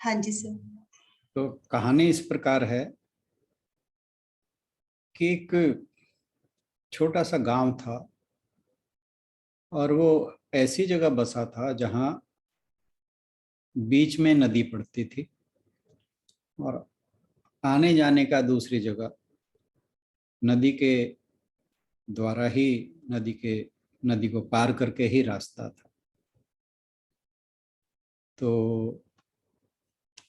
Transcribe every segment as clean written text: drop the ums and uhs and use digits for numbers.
हाँ जी सर। तो कहानी इस प्रकार है कि एक छोटा सा गांव था और वो ऐसी जगह बसा था जहां बीच में नदी पड़ती थी और आने जाने का दूसरी जगह नदी के द्वारा ही नदी को पार करके ही रास्ता था। तो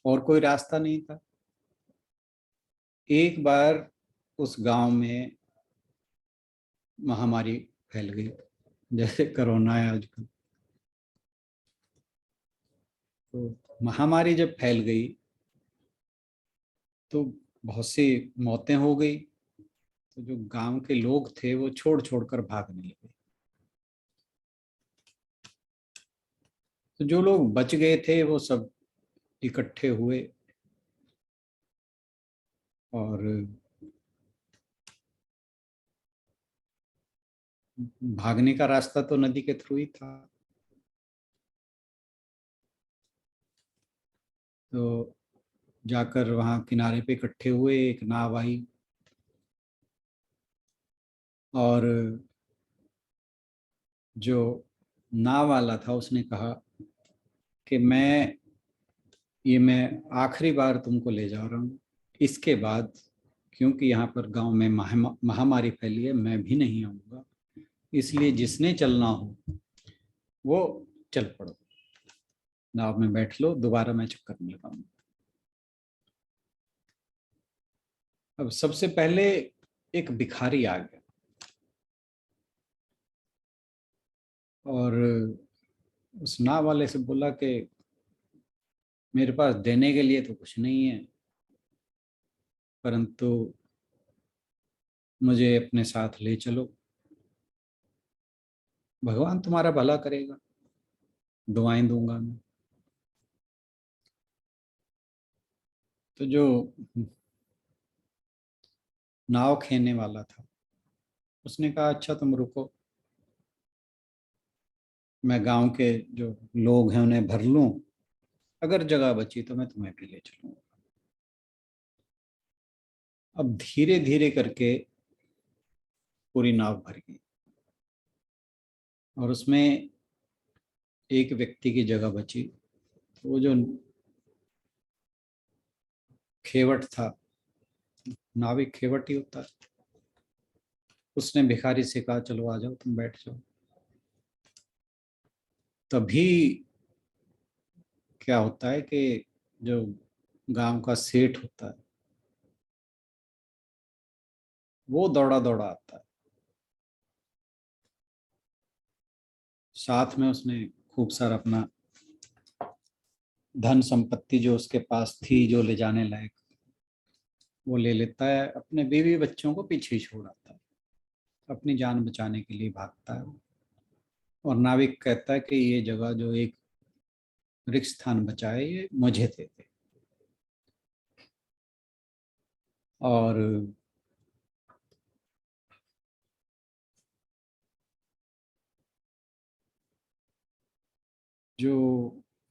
और कोई रास्ता नहीं था। एक बार उस गांव में महामारी फैल गई, जैसे कोरोना है आजकल। तो महामारी जब फैल गई तो बहुत सी मौतें हो गई। तो जो गांव के लोग थे वो छोड़ छोड़ कर भागने लगे। तो जो लोग बच गए थे वो सब इकट्ठे हुए और भागने का रास्ता तो नदी के थ्रू ही था। तो जाकर वहां किनारे पे इकट्ठे हुए, एक नाव आई और जो नाव वाला था उसने कहा कि मैं आखिरी बार तुमको ले जा रहा हूँ। इसके बाद क्योंकि यहाँ पर गांव में महामारी फैली है, मैं भी नहीं आऊंगा। इसलिए जिसने चलना हो वो चल पड़ो, नाव में बैठ लो, दोबारा मैं चक्कर में लगाऊंगा। अब सबसे पहले एक भिखारी आ गया और उस नाव वाले से बोला कि मेरे पास देने के लिए तो कुछ नहीं है, परंतु मुझे अपने साथ ले चलो, भगवान तुम्हारा भला करेगा, दुआएं दूंगा मैं। तो जो नाव खेने वाला था उसने कहा अच्छा तुम रुको, मैं गांव के जो लोग हैं उन्हें भर लूं, अगर जगह बची तो मैं तुम्हें भी ले चलूंगा। अब धीरे धीरे करके पूरी नाव भर गई और उसमें एक व्यक्ति की जगह बची। तो वो जो खेवट था, नाविक खेवट ही होता है, उसने भिखारी से कहा चलो आ जाओ, तुम बैठ जाओ। तभी क्या होता है कि जो गांव का सेठ होता है वो दौड़ा दौड़ा आता है। साथ में उसने खूब सारा अपना धन संपत्ति जो उसके पास थी, जो ले जाने लायक, वो ले लेता है। अपने बीवी बच्चों को पीछे छोड़ आता है, अपनी जान बचाने के लिए भागता है। और नाविक कहता है कि ये जगह जो एक रिक्त स्थान बचा है ये मुझे दे दे। और जो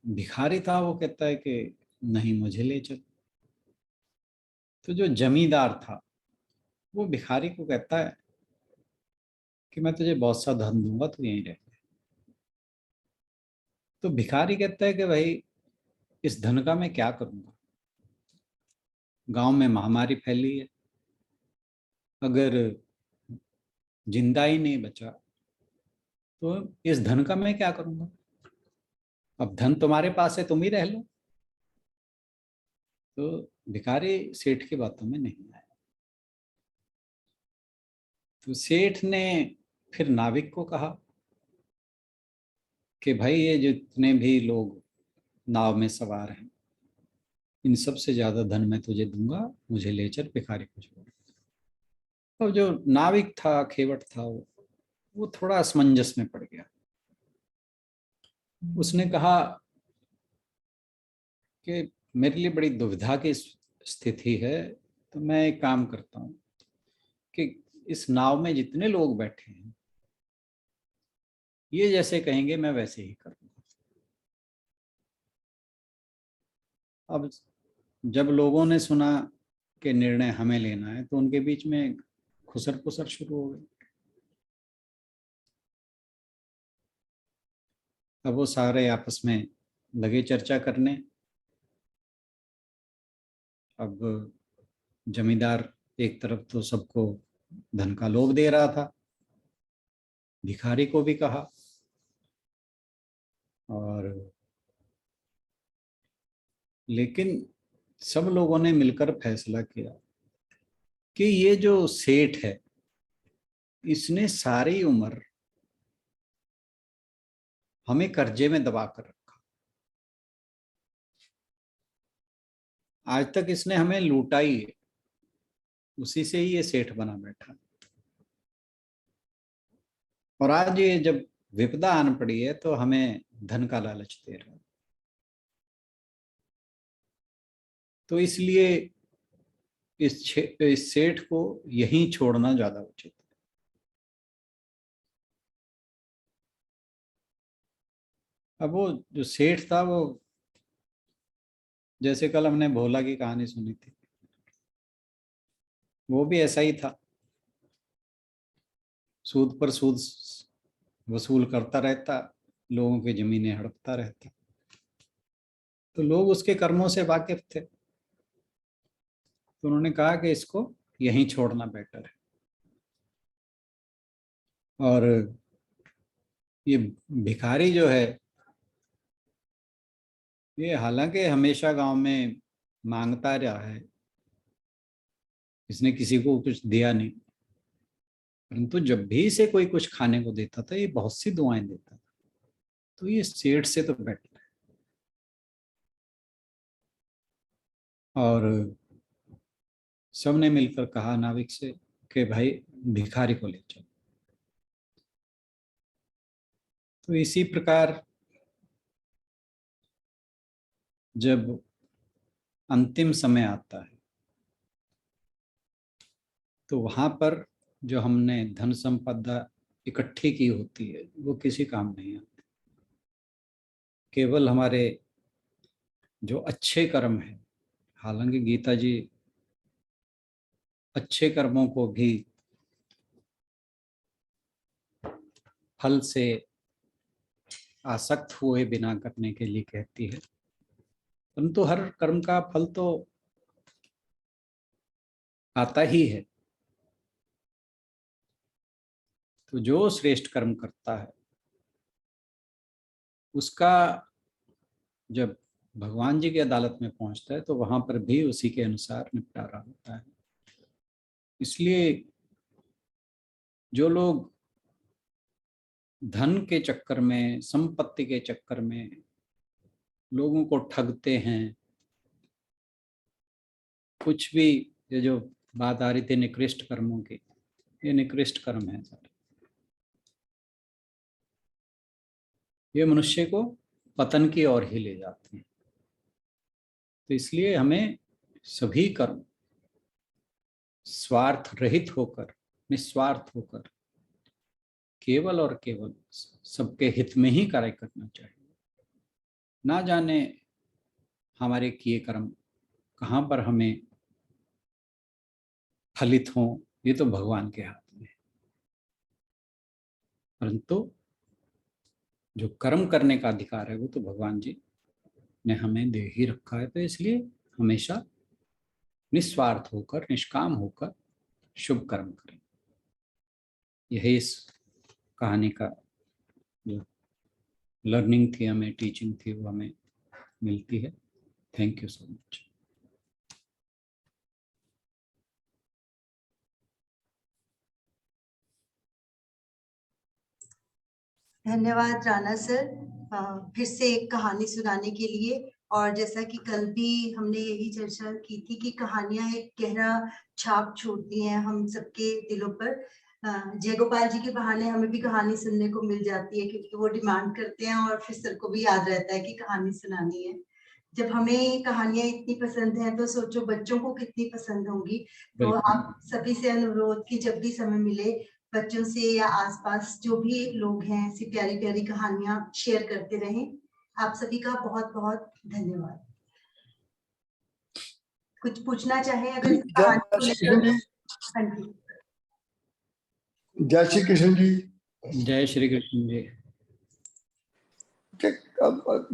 भिखारी था वो कहता है कि नहीं, मुझे ले चल। तो जो जमींदार था वो भिखारी को कहता है कि मैं तुझे बहुत सा धन दूंगा, तू यहीं रह। तो भिखारी कहता है कि भाई इस धन का मैं क्या करूंगा, गांव में महामारी फैली है, अगर जिंदा ही नहीं बचा तो इस धन का मैं क्या करूंगा। अब धन तुम्हारे पास है, तुम ही रह लो। तो भिखारी सेठ की बातों में नहीं आया। तो सेठ ने फिर नाविक को कहा कि भाई ये जितने भी लोग नाव में सवार हैं इन सब से ज्यादा धन मैं तुझे दूंगा, मुझे ले चल, भिखारी को छोड़। तो जो नाविक था, खेवट था, वो थोड़ा असमंजस में पड़ गया। उसने कहा कि मेरे लिए बड़ी दुविधा की स्थिति है, तो मैं एक काम करता हूँ कि इस नाव में जितने लोग बैठे हैं ये जैसे कहेंगे मैं वैसे ही करूँगा। अब जब लोगों ने सुना कि निर्णय हमें लेना है तो उनके बीच में खुसर पुसर शुरू हो गई। अब वो सारे आपस में लगे चर्चा करने। अब जमींदार एक तरफ तो सबको धन का लोभ दे रहा था, भिखारी को भी कहा, और लेकिन सब लोगों ने मिलकर फैसला किया कि ये जो सेठ है इसने सारी उम्र हमें कर्जे में दबा कर रखा, आज तक इसने हमें लूटा ही है, उसी से ही ये सेठ बना बैठा। और आज ये जब विपदा आन पड़ी है तो हमें धन का लालच दे रहा है। तो इसलिए इस सेठ को यहीं छोड़ना ज्यादा उचित है। अब वो जो सेठ था वो, जैसे कल हमने भोला की कहानी सुनी थी, वो भी ऐसा ही था, सूद पर सूद वसूल करता रहता, लोगों की जमीनें हड़पता रहता। तो लोग उसके कर्मों से वाकिफ थे, तो उन्होंने कहा कि इसको यहीं छोड़ना बेटर है। और ये भिखारी जो है, ये हालांकि हमेशा गांव में मांगता रहा है, इसने किसी को कुछ दिया नहीं, परंतु जब भी इसे कोई कुछ खाने को देता था ये बहुत सी दुआएं देता था। तो ये सेठ से तो बेटर है। और सबने मिलकर कहा नाविक से कि भाई भिखारी को ले चलो। तो इसी प्रकार जब अंतिम समय आता है तो वहां पर जो हमने धन संपदा इकट्ठी की होती है वो किसी काम नहीं आती। केवल हमारे जो अच्छे कर्म है, हालांकि गीता जी अच्छे कर्मों को भी फल से आसक्त हुए बिना करने के लिए कहती है, परंतु हर कर्म का फल तो आता ही है। तो जो श्रेष्ठ कर्म करता है उसका जब भगवान जी की अदालत में पहुंचता है तो वहां पर भी उसी के अनुसार निपटारा होता है। इसलिए जो लोग धन के चक्कर में, संपत्ति के चक्कर में लोगों को ठगते हैं, कुछ भी, ये जो बात आ रही थी निकृष्ट कर्मों की, ये निकृष्ट कर्म है सारे। ये मनुष्य को पतन की ओर ही ले जाते हैं। तो इसलिए हमें सभी कर्म स्वार्थ रहित होकर, निस्वार्थ होकर, केवल और केवल सबके हित में ही कार्य करना चाहिए। ना जाने हमारे किए कर्म कहाँ पर हमें फलित हों, ये तो भगवान के हाथ में है। परंतु जो कर्म करने का अधिकार है वो तो भगवान जी ने हमें दे ही रखा है। तो इसलिए हमेशा निस्वार्थ होकर, निष्काम होकर शुभ कर्म करें। यही इस कहानी का जो लर्निंग थी, हमें टीचिंग थी, वो हमें मिलती है। Thank you so much. धन्यवाद राणा सर, फिर से एक कहानी सुनाने के लिए। और जैसा कि कल भी हमने यही चर्चा की थी कि कहानियां एक गहरा छाप छोड़ती हैं हम सबके दिलों पर। जय गोपाल जी के बहाने हमें भी कहानी सुनने को मिल जाती है, क्योंकि वो डिमांड करते हैं और फिर सर को भी याद रहता है कि कहानी सुनानी है। जब हमें कहानियां इतनी पसंद है तो सोचो बच्चों को कितनी पसंद होंगी। तो आप सभी से अनुरोध कि जब भी समय मिले बच्चों से या आसपास जो भी लोग हैं ऐसी प्यारी प्यारी कहानियां शेयर करते रहें। आप सभी का बहुत बहुत धन्यवाद। कुछ पूछना चाहे अगर जय कहानी को श्री लेकर? कृष्ण जी। हाँ जी, जय श्री कृष्ण जी। जय श्री कृष्ण जी। अब